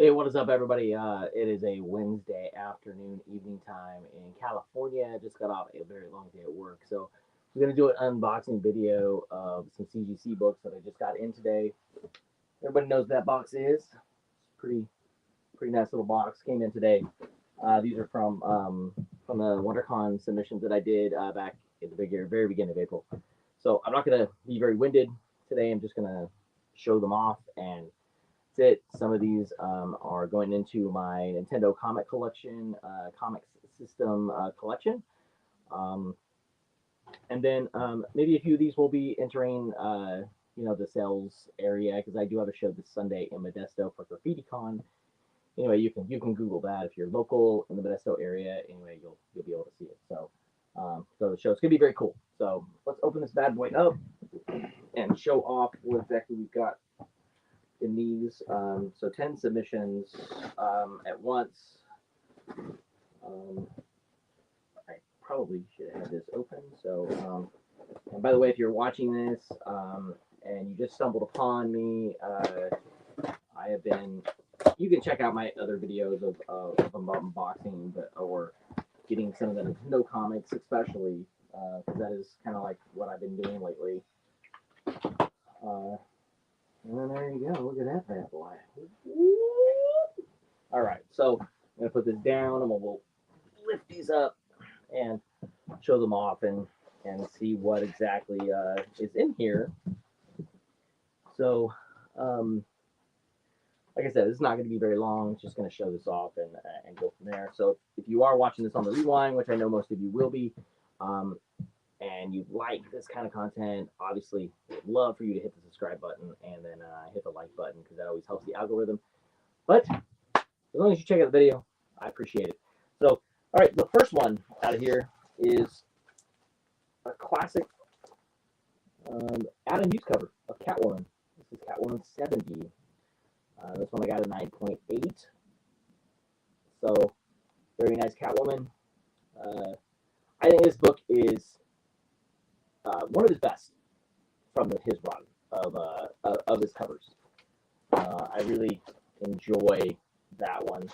Hey, what is up, everybody? It is a Wednesday afternoon, evening time in California. I just got off a very long day at work, so I'm gonna do an unboxing video of some CGC books that I just got in today. Everybody knows what that box is. It's pretty nice little box. Came in today. These are from the WonderCon submissions that I did back at the very beginning of April. So I'm not gonna be very winded today. I'm just gonna show them off and it. Some of these are going into my Nintendo comic collection, comic system collection. Um, and then maybe a few of these will be entering, the sales area because I do have a show this Sunday in Modesto for GraffitiCon. Anyway, you can Google that if you're local in the Modesto area. Anyway, you'll be able to see it. So go to the show. It's gonna be very cool. So let's open this bad boy up and show off what exactly we've got in these. So 10 submissions at once. I probably should have this open. So, and by the way, if you're watching this and you just stumbled upon me, I have been. You can check out my other videos of unboxing, or getting some of the Nintendo comics, especially. That is kind of like what I've been doing lately. And there you go. Look at that bad boy. All right, so I'm gonna put this down, and we'll lift these up and show them off and see what exactly is in here. So, like I said, this is not going to be very long. It's just going to show this off and go from there. So if you are watching this on the rewind, which I know most of you will be, and you like this kind of content, obviously, I'd love for you to hit the subscribe button and then hit the like button because that always helps the algorithm. But as long as you check out the video, I appreciate it. So, all right, the first one out of here is a classic Adam Hughes cover of Catwoman. This is Catwoman 70. This one I got a 9.8. So, very nice Catwoman. I think this book is one of his best from his run of his covers. I really enjoy that one.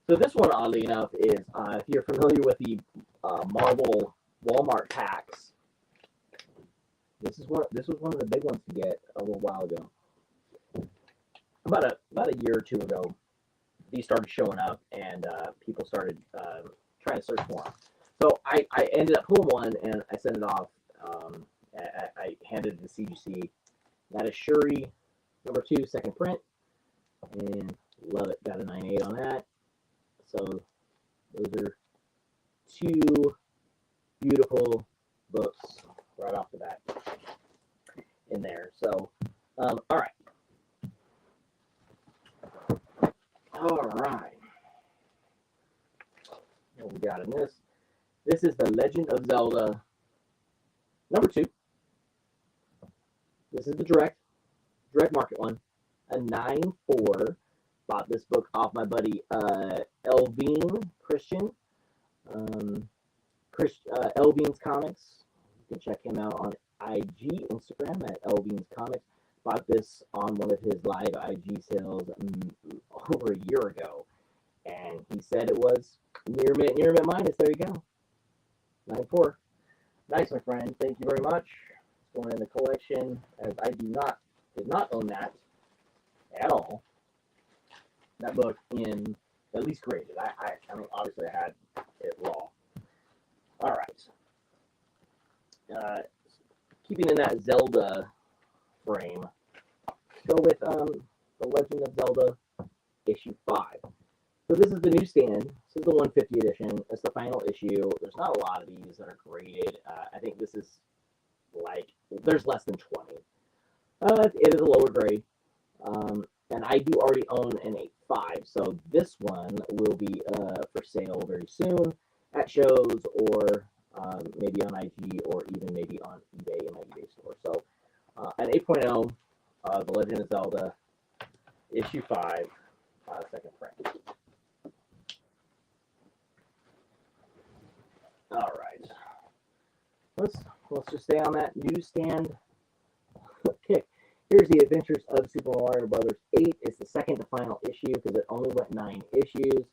So this one, oddly enough, is if you're familiar with the Marvel Walmart packs, this was one of the big ones to get a little while ago. About a year or two ago, these started showing up, and people started trying to search for them. So I ended up pulling one, and I sent it off. I handed it to CGC. That is Shuri, number 2, second print, and love it. Got a 9.8 on that. So those are two beautiful books right off the bat in there. So, all right. All right. What we got in this? This is The Legend of Zelda, number 2. This is the direct market one. A 9.4. Bought this book off my buddy Elvine Christian. Elvine's Comics. You can check him out on IG, Instagram at Elvine's Comics. Bought this on one of his live IG sales over a year ago, and he said it was near mint minus. There you go, 9.4. Nice, my friend. Thank you very much. It's going in the collection, as I did not own that at all. That book in at least graded. I mean, obviously I had it raw. All right. Keeping in that Zelda frame, go with The Legend of Zelda issue 5. So this is the newsstand. This is the 150 edition. It's the final issue. There's not a lot of these that are graded. I think this is there's less than 20. It is a lower grade. And I do already own an 8.5, so this one will be for sale very soon at shows, or maybe on IG, or even maybe on eBay in my eBay store. So an 8.0, The Legend of Zelda, issue 5, second print. All right, let's just stay on that newsstand kick. Here's the Adventures of Super Mario Brothers 8. It's the second to final issue because it only went 9 issues.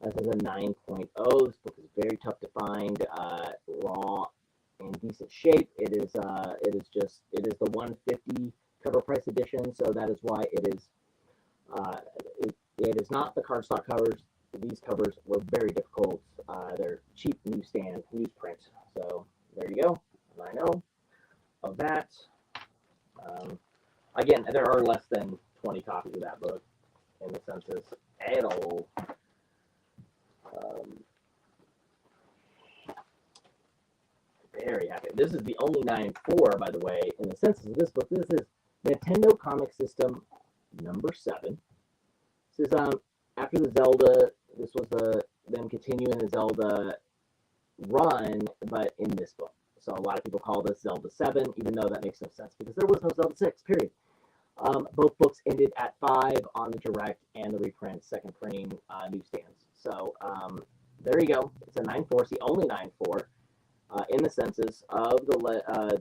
This is a 9.0. This book is very tough to find, raw in decent shape. It is the 150 cover price edition, so that is why it is it is not the cardstock covers. These covers were very difficult. They're cheap newsstand newsprint. So there you go. I know of that. Again, there are less than 20 copies of that book in the census at all. Very happy. This is the only 9.4, by the way, in the census of this book. This is Nintendo Comic System number 7. This is after the Zelda. This was them continuing the Zelda run, but in this book. So a lot of people call this Zelda 7, even though that makes no sense because there was no Zelda 6, period. Both books ended at 5 on the direct and the reprint, second printing newsstands. So there you go. It's a 9.4. It's the only 9.4 in the census of the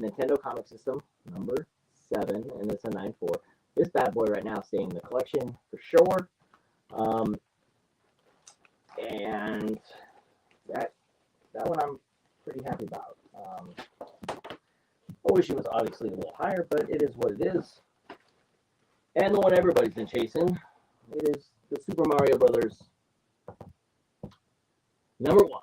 Nintendo Comic System number 7, and it's a 9.4. This bad boy right now staying in the collection for sure. And that one I'm pretty happy about. I wish it was obviously a little higher, but it is what it is. And the one everybody's been chasing, it is the Super Mario Brothers number 1.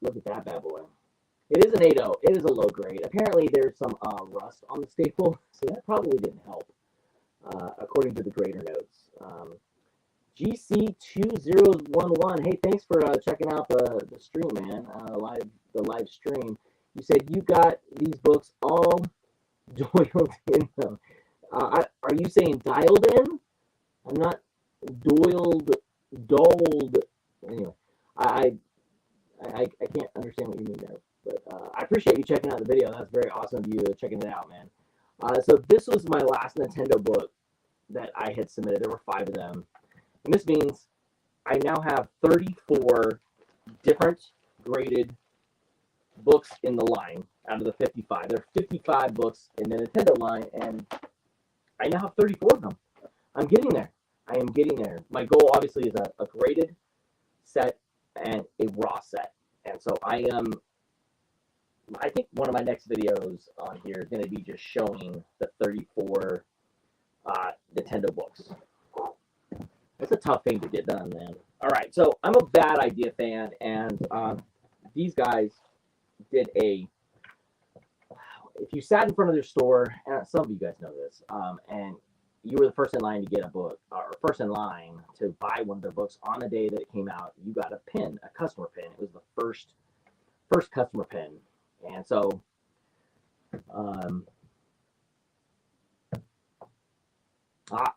Look at that bad boy. It is an 8.0. It is a low grade. Apparently there's some rust on the staple, so that probably didn't help, according to the grader notes. GC2011. Hey, thanks for checking out the stream, man. The live stream. You said you got these books all doiled in them. Are you saying dialed in? I'm not dulled. Anyway, I can't understand what you mean there. But I appreciate you checking out the video. That's very awesome of you checking it out, man. So this was my last Nintendo book that I had submitted. There were 5 of them. And this means I now have 34 different graded books in the line out of the 55. There are 55 books in the Nintendo line, and I now have 34 of them. I'm getting there. I am getting there. My goal, obviously, is a graded set and a raw set. And so I think one of my next videos on here is going to be just showing the 34 Nintendo books. It's a tough thing to get done, man. All right, so I'm a Bad Idea fan, and these guys did a... If you sat in front of their store, and some of you guys know this, and you were the first in line to get a book, or first in line to buy one of their books on the day that it came out, you got a pin, a customer pin. It was the first customer pin. And so,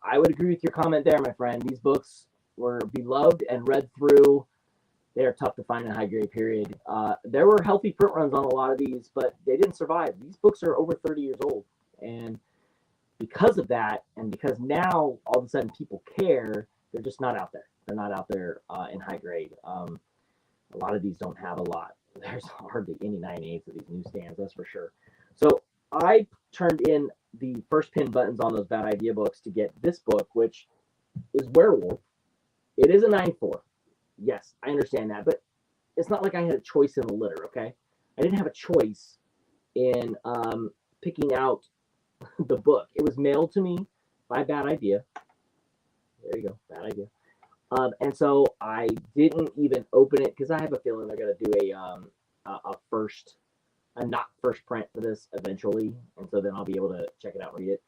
I would agree with your comment there, my friend. These books were beloved and read through. They are tough to find in high grade, period. There were healthy print runs on a lot of these, but they didn't survive. These books are over 30 years old. And because of that, and because now all of a sudden people care, they're just not out there. They're not out there in high grade. A lot of these don't have a lot. There's hardly any 9/8 of these newsstands, that's for sure. So I turned in the first pin buttons on those Bad Idea books to get this book, which is Werewolf. It is a 9.4. Yes, I understand that, but it's not like I had a choice in the litter, okay? I didn't have a choice in picking out the book. It was mailed to me by Bad Idea. There you go, Bad Idea. And so I didn't even open it because I have a feeling they're going to do a not first print for this eventually. And so then I'll be able to check it out and read it.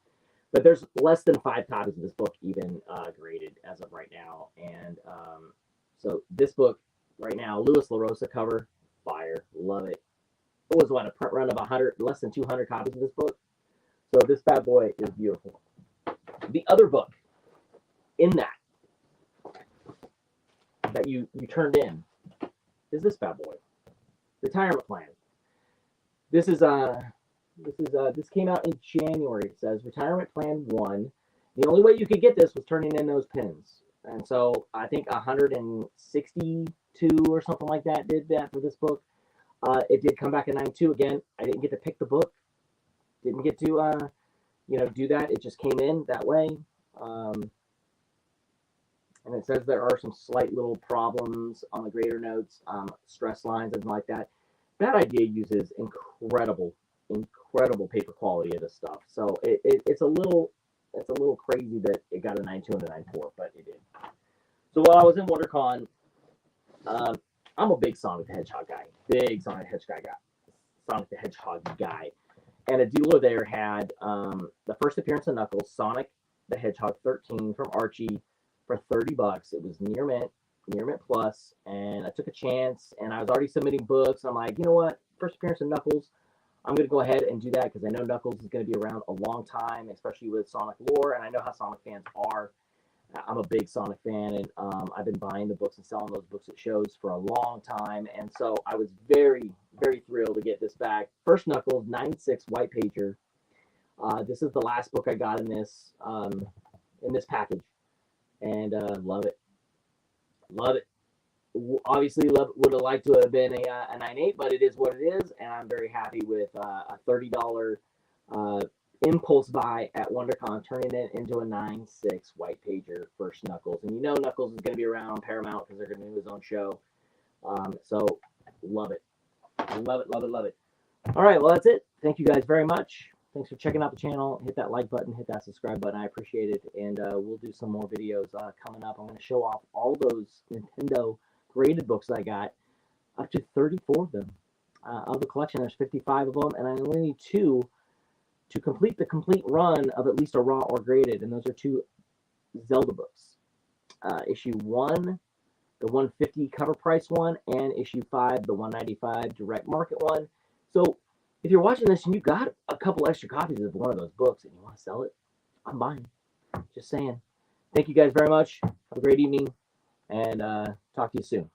But there's less than 5 copies of this book even graded as of right now. And so this book right now, Louis LaRosa cover, fire, love it. It was what, a print run of less than 200 copies of this book. So this bad boy is beautiful. The other book in that you turned in is this bad boy, Retirement Plan. This came out in January. It says Retirement Plan 1. The only way you could get this was turning in those pins. And so I think 162 or something like that did that for this book. It did come back at 9.2 again. I didn't get to pick the book. Didn't get to do that. It just came in that way. And it says there are some slight little problems on the grader notes, stress lines and like that. Bad Idea uses incredible paper quality of this stuff. So it's a little crazy that it got a 9.2 and a 9.4, but it did. So while I was in WonderCon, I'm a big Sonic the Hedgehog guy. Sonic the Hedgehog guy. And a dealer there had the first appearance of Knuckles, Sonic the Hedgehog 13 from Archie for $30. It was near mint plus, and I took a chance, and I was already submitting books. I'm like, you know what? First appearance of Knuckles, I'm going to go ahead and do that because I know Knuckles is going to be around a long time, especially with Sonic lore, and I know how Sonic fans are. I'm a big Sonic fan, and I've been buying the books and selling those books at shows for a long time, and so I was very, very thrilled to get this back. First Knuckles, 9.6 white pager. This is the last book I got in this package, and love it. Obviously, would have liked to have been a 9.8, but it is what it is, and I'm very happy with a $30 impulse buy at WonderCon, turning it into a 9.6 white pager First Knuckles. And Knuckles is going to be around on Paramount because they're going to do his own show. So love it. All right, well, that's it. Thank you guys very much. Thanks for checking out the channel. Hit that like button, hit that subscribe button. I appreciate it. And we'll do some more videos coming up. I'm going to show off all those Nintendo graded books I got, up to 34 of them. Of the collection, there's 55 of them, and I only need 2 to complete the complete run of at least a raw or graded, and those are 2 Zelda books. Issue 1, the 150 cover price one, and issue 5, the 195 direct market one. So if you're watching this and you got a couple extra copies of one of those books and you want to sell it, I'm buying. Just saying. Thank you guys very much. Have a great evening, and talk to you soon.